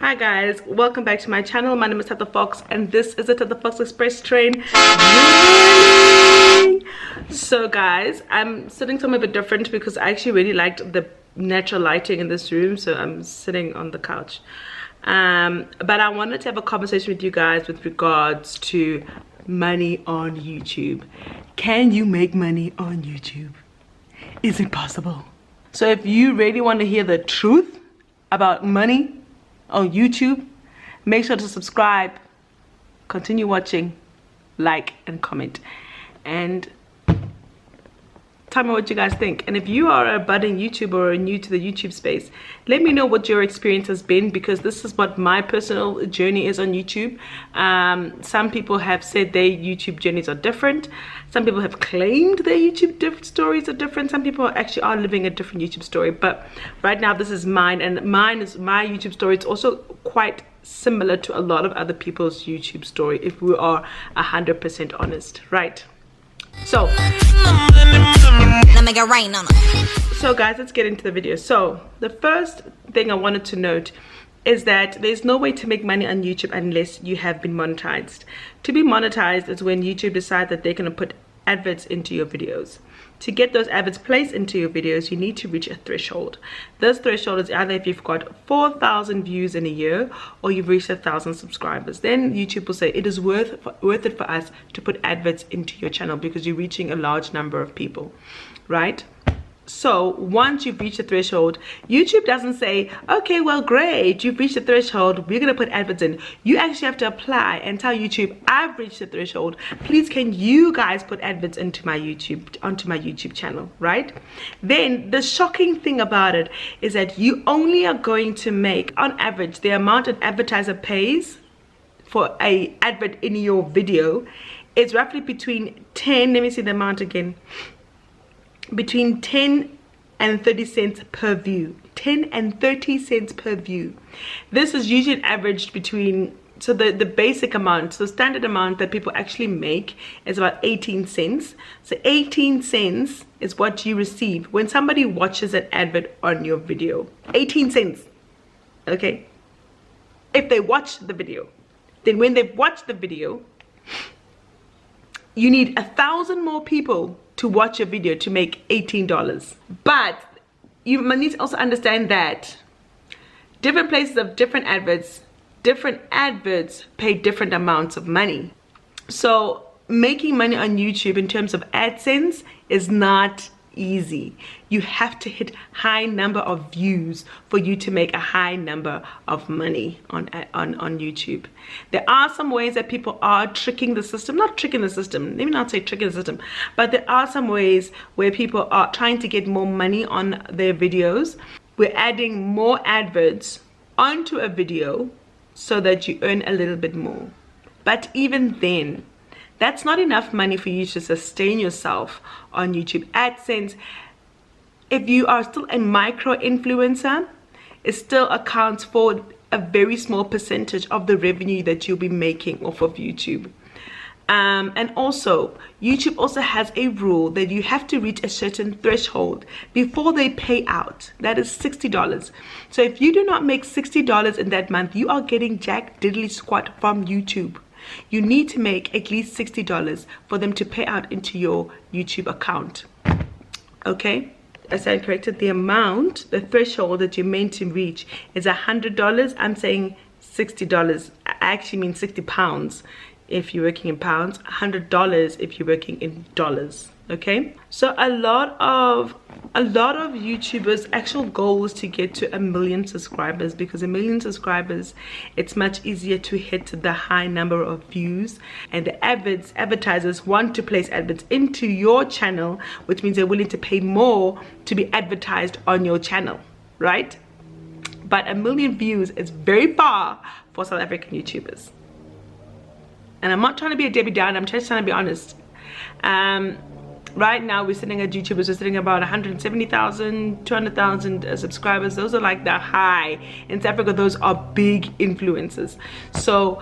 Hi guys, welcome back to my channel. My name is Thato Fox and this is the Thato Fox Express train. So guys, I'm sitting somewhere a bit different because I actually really liked the natural lighting in this room, so I'm sitting on the couch. But I wanted to have a conversation with you guys with regards to money on YouTube. Can you make money on YouTube? Is it possible? So if you really want to hear the truth about money on YouTube, make sure to subscribe, continue watching, like and comment, and tell me what you guys think. And if you are a budding YouTuber or new to the YouTube space, let me know what your experience has been, because this is what my personal journey is on YouTube. Some people have said their YouTube journeys are different. Some people have claimed their YouTube stories are different. Some people actually are living a different YouTube story. But right now this is mine, and mine is my YouTube story. It's also quite similar to a lot of other people's YouTube story, if we are 100% honest, right? So guys, let's get into the video. So the first thing I wanted to note is that there's no way to make money on YouTube unless you have been monetized. To be monetized is when YouTube decides that they're going to put adverts into your videos. To get those adverts placed into your videos, you need to reach a threshold. This threshold is either if you've got 4,000 views in a year or you've reached 1,000 subscribers. Then YouTube will say it is worth it for us to put adverts into your channel because you're reaching a large number of people, right? So once you've reached the threshold, YouTube doesn't say, okay, well, great, you've reached the threshold, we're gonna put adverts in. You actually have to apply and tell YouTube, I've reached the threshold, please can you guys put adverts onto my YouTube channel, right? Then the shocking thing about it is that you only are going to make, on average, the amount an advertiser pays for a advert in your video is roughly between 10, let me see the amount again, between 10 and 30 cents per view. 10 and 30 cents per view. This is usually averaged between, so the basic amount, so standard amount that people actually make is about 18 cents. So 18 cents is what you receive when somebody watches an advert on your video. 18 cents, okay? If they watch the video. Then when they've watched the video, you need 1,000 more people to watch a video to make $18. But you need to also understand that different places of different adverts pay different amounts of money. So making money on YouTube in terms of AdSense is not easy. You have to hit high number of views for you to make a high number of money on YouTube. There are some ways that people are tricking the system, not tricking the system, let me not say tricking the system, but there are some ways where people are trying to get more money on their videos. We're adding more adverts onto a video so that you earn a little bit more. But even then, that's not enough money for you to sustain yourself on YouTube. AdSense, if you are still a micro influencer, it still accounts for a very small percentage of the revenue that you'll be making off of YouTube. And also, YouTube also has a rule that you have to reach a certain threshold before they pay out. That is $60. So if you do not make $60 in that month, you are getting jack diddly squat from YouTube. You need to make at least $60 for them to pay out into your YouTube account. Okay, as I corrected, the amount, the threshold that you're meant to reach is $100. I'm saying $60. I actually mean 60 pounds if you're working in pounds, $100 if you're working in dollars. Okay, so a lot of YouTubers' actual goal is to get to 1 million subscribers, because 1 million subscribers, it's much easier to hit the high number of views, and the advertisers want to place adverts into your channel, which means they're willing to pay more to be advertised on your channel, right? But 1 million views is very far for South African YouTubers, and I'm not trying to be a Debbie Downer, I'm just trying to be honest. Right now we're sitting at YouTubers, we're sitting about 170,000, 200,000 subscribers. Those are like the high. In South Africa, those are big influencers. So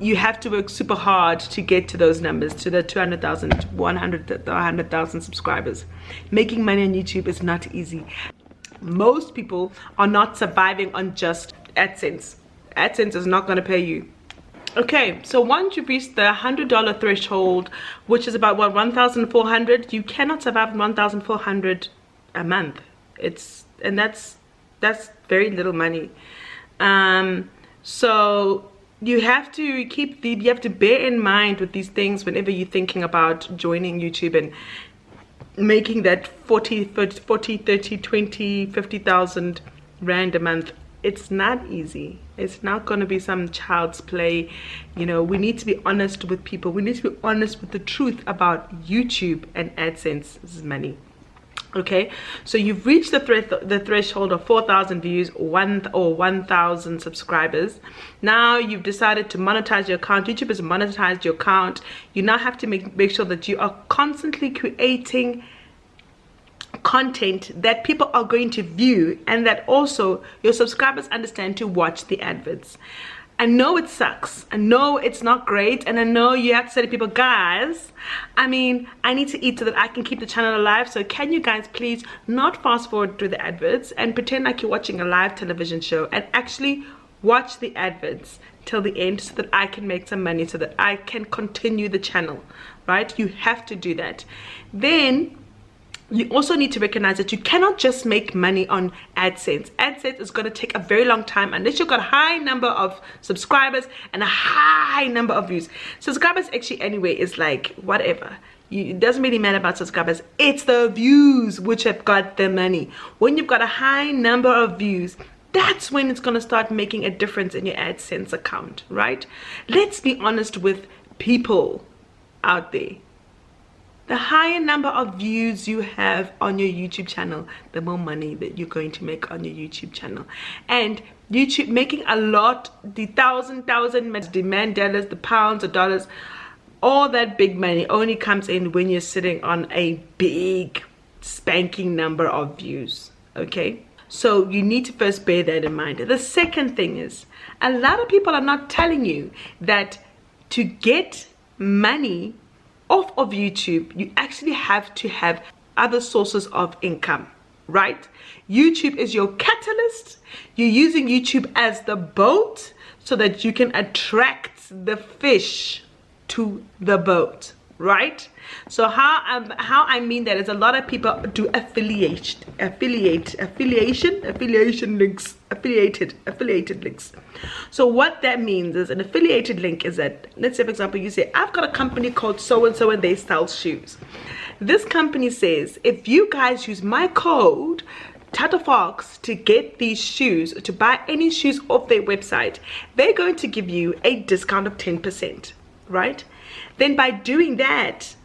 you have to work super hard to get to those numbers, to the 200,000, 100,000 subscribers. Making money on YouTube is not easy. Most people are not surviving on just AdSense. AdSense is not going to pay you. Okay, so once you've reached the $100 threshold, which is about what, 1,400, you cannot survive on 1,400 a month. That's very little money. So you have to bear in mind with these things whenever you're thinking about joining YouTube and making that 40, 30, 20, 50,000 rand a month. It's not easy. It's not going to be some child's play. You know, we need to be honest with people. We need to be honest with the truth about YouTube and AdSense money. Okay, so you've reached the threshold of 4,000 views or 1,000 subscribers. Now you've decided to monetize your account. YouTube has monetized your account. You now have to make sure that you are constantly creating content that people are going to view, and that also your subscribers understand to watch the adverts. I know it sucks. I know it's not great. And I know you have to say to people, guys, I mean, I need to eat so that I can keep the channel alive. So can you guys please not fast forward through the adverts and pretend like you're watching a live television show, and actually watch the adverts till the end so that I can make some money, so that I can continue the channel, right? You have to do that. Then you also need to recognize that you cannot just make money on AdSense. AdSense is going to take a very long time unless you've got a high number of subscribers and a high number of views. Subscribers actually anyway is like whatever. It doesn't really matter about subscribers. It's the views which have got the money. When you've got a high number of views, that's when it's going to start making a difference in your AdSense account, right? Let's be honest with people out there. The higher number of views you have on your YouTube channel, the more money that you're going to make on your YouTube channel. And YouTube making a lot, the thousand, the man dollars, the pounds or dollars, all that big money only comes in when you're sitting on a big spanking number of views, okay? So you need to first bear that in mind. The second thing is, a lot of people are not telling you that to get money off of YouTube, you actually have to have other sources of income, right? YouTube is your catalyst. You're using YouTube as the boat so that you can attract the fish to the boat, right? So how I mean that is, a lot of people do affiliation links, affiliated links. So what that means is, an affiliated link is that, let's say for example, you say, I've got a company called so and so and they sell shoes. This company says, if you guys use my code Thato Fox to get these shoes, to buy any shoes off their website, they're going to give you a discount of 10%, right? Then by doing that,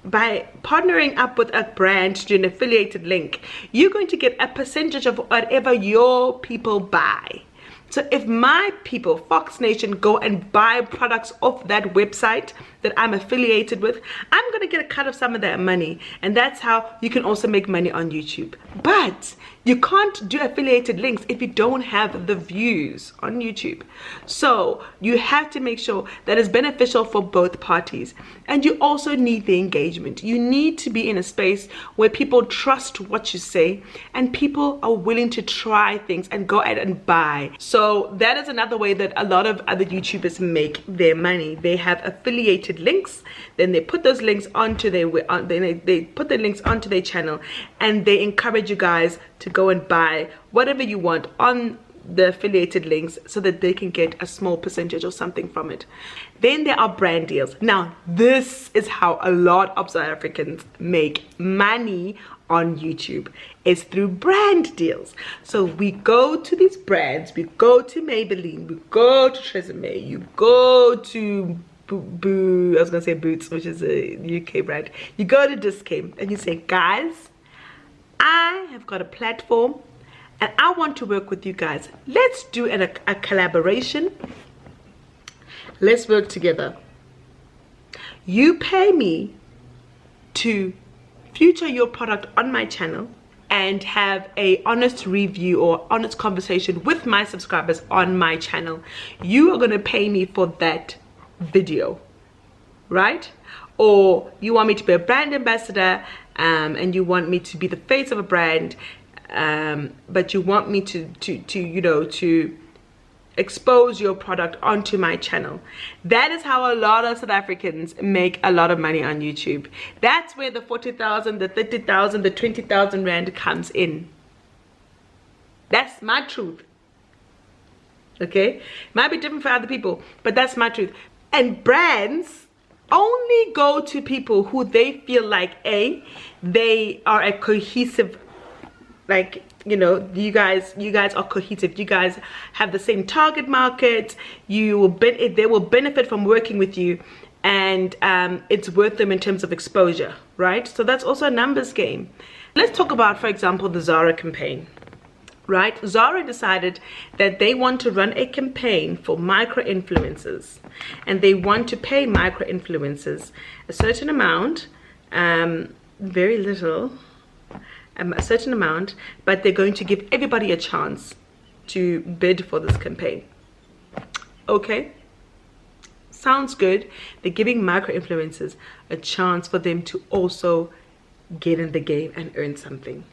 by partnering up with a brand to do an affiliated link, you're going to get a percentage of whatever your people buy. So if my people, FoxNation, go and buy products off that website that I'm affiliated with, I'm going to get a cut of some of that money. And that's how you can also make money on YouTube. But you can't do affiliated links if you don't have the views on YouTube. So you have to make sure that it's beneficial for both parties. And you also need the engagement. You need to be in a space where people trust what you say and people are willing to try things and go out and buy. So that is another way that a lot of other YouTubers make their money. They have affiliated links, then they put those links onto their they put the links onto their channel, and they encourage you guys to go and buy whatever you want on the affiliated links so that they can get a small percentage or something from it. Then there are brand deals. Now this is how a lot of South Africans make money on YouTube, is through brand deals. So we go to these brands, we go to Maybelline, we go to Tresemme, you go to I was gonna say Boots, which is a UK brand. You go to Discame and you say, guys, I have got a platform and I want to work with you guys. Let's do a collaboration. Let's work together. You pay me to feature your product on my channel and have a honest review or honest conversation with my subscribers on my channel. You are going to pay me for that video, right? Or you want me to be a brand ambassador, and you want me to be the face of a brand, but you want me to expose your product onto my channel. That is how a lot of South Africans make a lot of money on YouTube. That's where the 40,000, the 30,000, the 20,000 rand comes in. That's my truth. Okay, might be different for other people, but that's my truth. And brands only go to people who they feel like they are a cohesive, like, you know, you guys are cohesive, you guys have the same target market, they will benefit from working with you, and it's worth them in terms of exposure, right? So that's also a numbers game. Let's talk about, for example, the Zara campaign. Right, Zara decided that they want to run a campaign for micro-influencers, and they want to pay micro-influencers a certain amount, very little, a certain amount, but they're going to give everybody a chance to bid for this campaign. Okay, sounds good. They're giving micro-influencers a chance for them to also get in the game and earn something.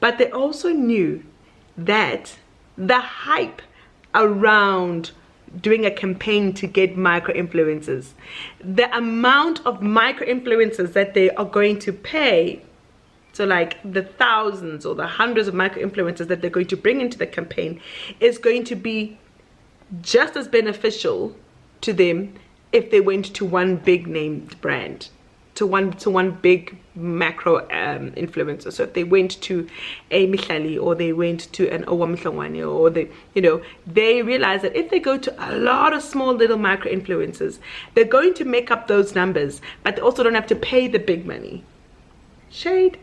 But they also knew that the hype around doing a campaign to get micro-influencers, the amount of micro-influencers that they are going to pay, so like the thousands or the hundreds of micro-influencers that they're going to bring into the campaign, is going to be just as beneficial to them if they went to one big named brand, to one big macro influencer. So if they went to a Mihlali, or they went to an Owa Mhlongwane, or they realize that if they go to a lot of small little micro influencers, they're going to make up those numbers, but they also don't have to pay the big money. Shade.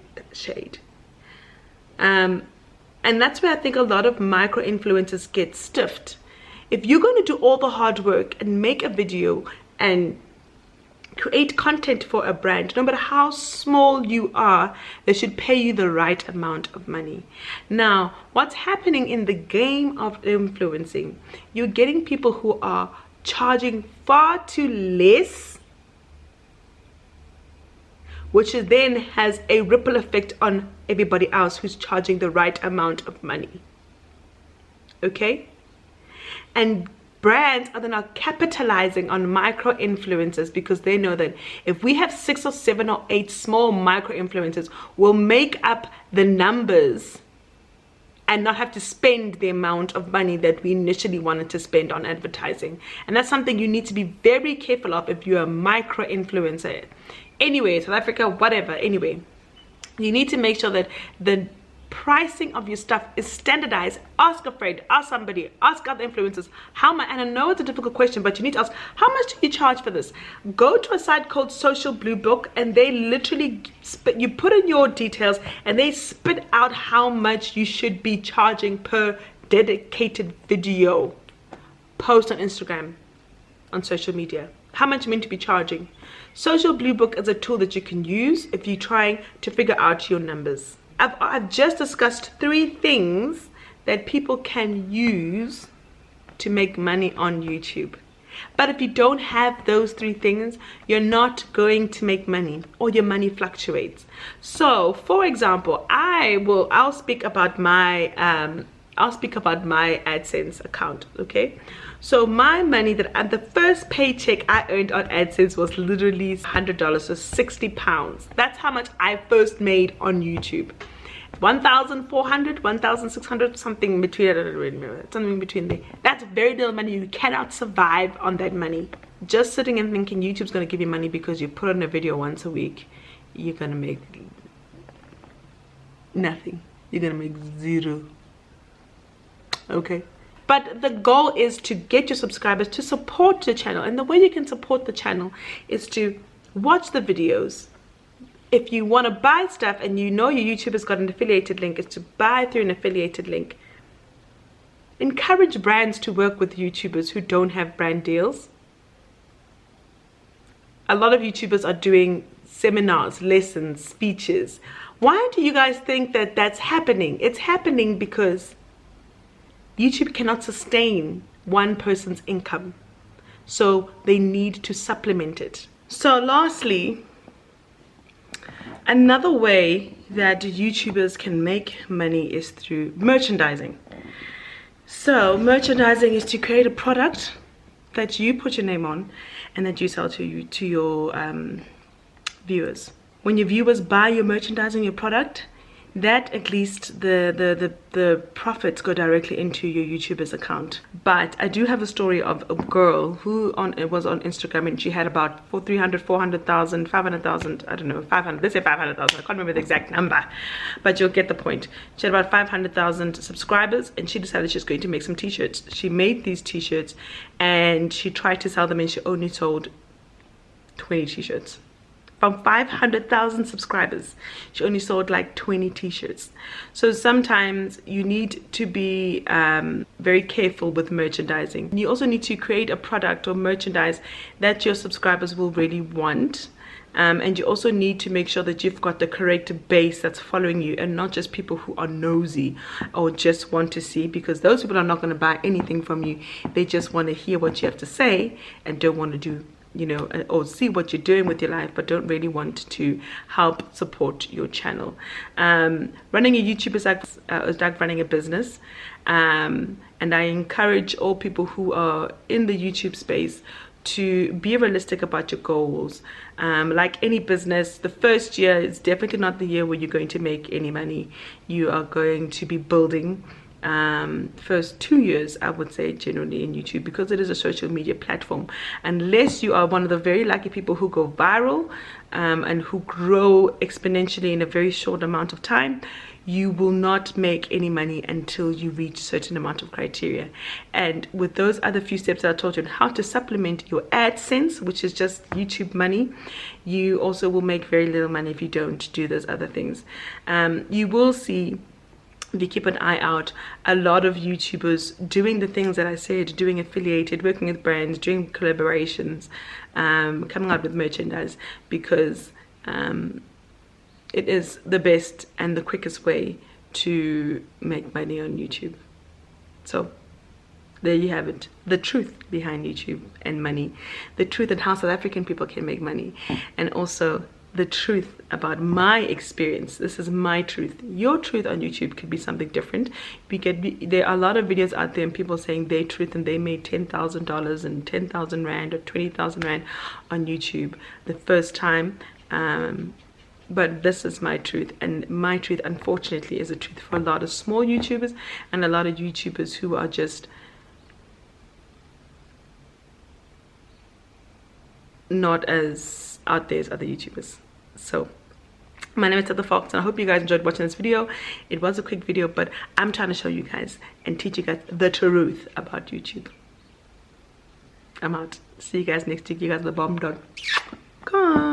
And that's where I think a lot of micro influencers get stiffed. If you're going to do all the hard work and make a video and create content for a brand, no matter how small you are, they should pay you the right amount of money. Now, what's happening in the game of influencing, you're getting people who are charging far too less, which then has a ripple effect on everybody else who's charging the right amount of money. Okay? And brands are then now capitalizing on micro influencers, because they know that if we have 6 or 7 or 8 small micro influencers, we'll make up the numbers and not have to spend the amount of money that we initially wanted to spend on advertising. And that's something you need to be very careful of if you're a micro influencer. Anyway, South Africa, whatever, anyway, you need to make sure that the pricing of your stuff is standardized. Ask a friend, ask somebody, ask other influencers how much. And I know it's a difficult question, but you need to ask, how much do you charge for this? Go to a site called Social Blue Book, and they literally you put in your details and they spit out how much you should be charging per dedicated video post on Instagram, on social media, how much you're meant to be charging. Social Blue Book is a tool that you can use if you're trying to figure out your numbers. I've just discussed 3 things that people can use to make money on YouTube. But if you don't have those 3 things, you're not going to make money, or your money fluctuates. So, for example, I'll speak about my AdSense account, okay? So my money that the first paycheck I earned on AdSense was literally $100, so 60 pounds. That's how much I first made on YouTube. 1,400, 1,600, something between, I don't really remember, something between there. That's very little money. You cannot survive on that money. Just sitting and thinking YouTube's going to give you money because you put on a video once a week, you're going to make nothing. You're going to make 0. Okay? But the goal is to get your subscribers to support the channel. And the way you can support the channel is to watch the videos. If you want to buy stuff and you know your YouTuber's got an affiliated link, is to buy through an affiliated link. Encourage brands to work with YouTubers who don't have brand deals. A lot of YouTubers are doing seminars, lessons, speeches. Why do you guys think that that's happening? It's happening because YouTube cannot sustain one person's income, so they need to supplement it. So lastly, another way that YouTubers can make money is through merchandising. So merchandising is to create a product that you put your name on and that you sell to your viewers. When your viewers buy your merchandise and your product, that at least the profits go directly into your YouTuber's account. But I do have a story of a girl who was on Instagram, and she had about 300, 400,000, 500,000, I don't know, 500, let's say 500,000, I can't remember the exact number, but you'll get the point. She had about 500,000 subscribers, and she decided she was going to make some t-shirts. She made these t-shirts and she tried to sell them, and she only sold 20 t-shirts. From 500,000 subscribers, she only sold like 20 t-shirts. So sometimes you need to be very careful with merchandising. You also need to create a product or merchandise that your subscribers will really want. And you also need to make sure that you've got the correct base that's following you, and not just people who are nosy or just want to see, because those people are not going to buy anything from you. They just want to hear what you have to say and don't want to do, you know, or see what you're doing with your life, but don't really want to help support your channel. Running a YouTube is like running a business, and I encourage all people who are in the YouTube space to be realistic about your goals. Like any business, the first year is definitely not the year where you're going to make any money. You are going to be building first 2 years, I would say, generally in YouTube, because it is a social media platform. Unless you are one of the very lucky people who go viral and who grow exponentially in a very short amount of time, you will not make any money until you reach a certain amount of criteria. And with those other few steps that I told you on how to supplement your AdSense, which is just YouTube money, you also will make very little money if you don't do those other things. You will see, if you keep an eye out, a lot of YouTubers doing the things that I said, doing affiliated, working with brands, doing collaborations, coming out with merchandise, because it is the best and the quickest way to make money on YouTube. So there you have it, the truth behind YouTube and money, the truth and how South African people can make money, and also the truth about my experience. This is my truth. Your truth on YouTube could be something different. There are a lot of videos out there and people saying their truth, and they made $10,000 and 10,000 Rand or 20,000 Rand on YouTube the first time. But this is my truth, and my truth, unfortunately, is a truth for a lot of small YouTubers and a lot of YouTubers who are just not as out there as other YouTubers. So my name is Thato Fox, and I hope you guys enjoyed watching this video. It was a quick video, but I'm trying to show you guys and teach you guys the truth about YouTube. I'm out. See you guys next week. You guys are the bomb dog. Come on.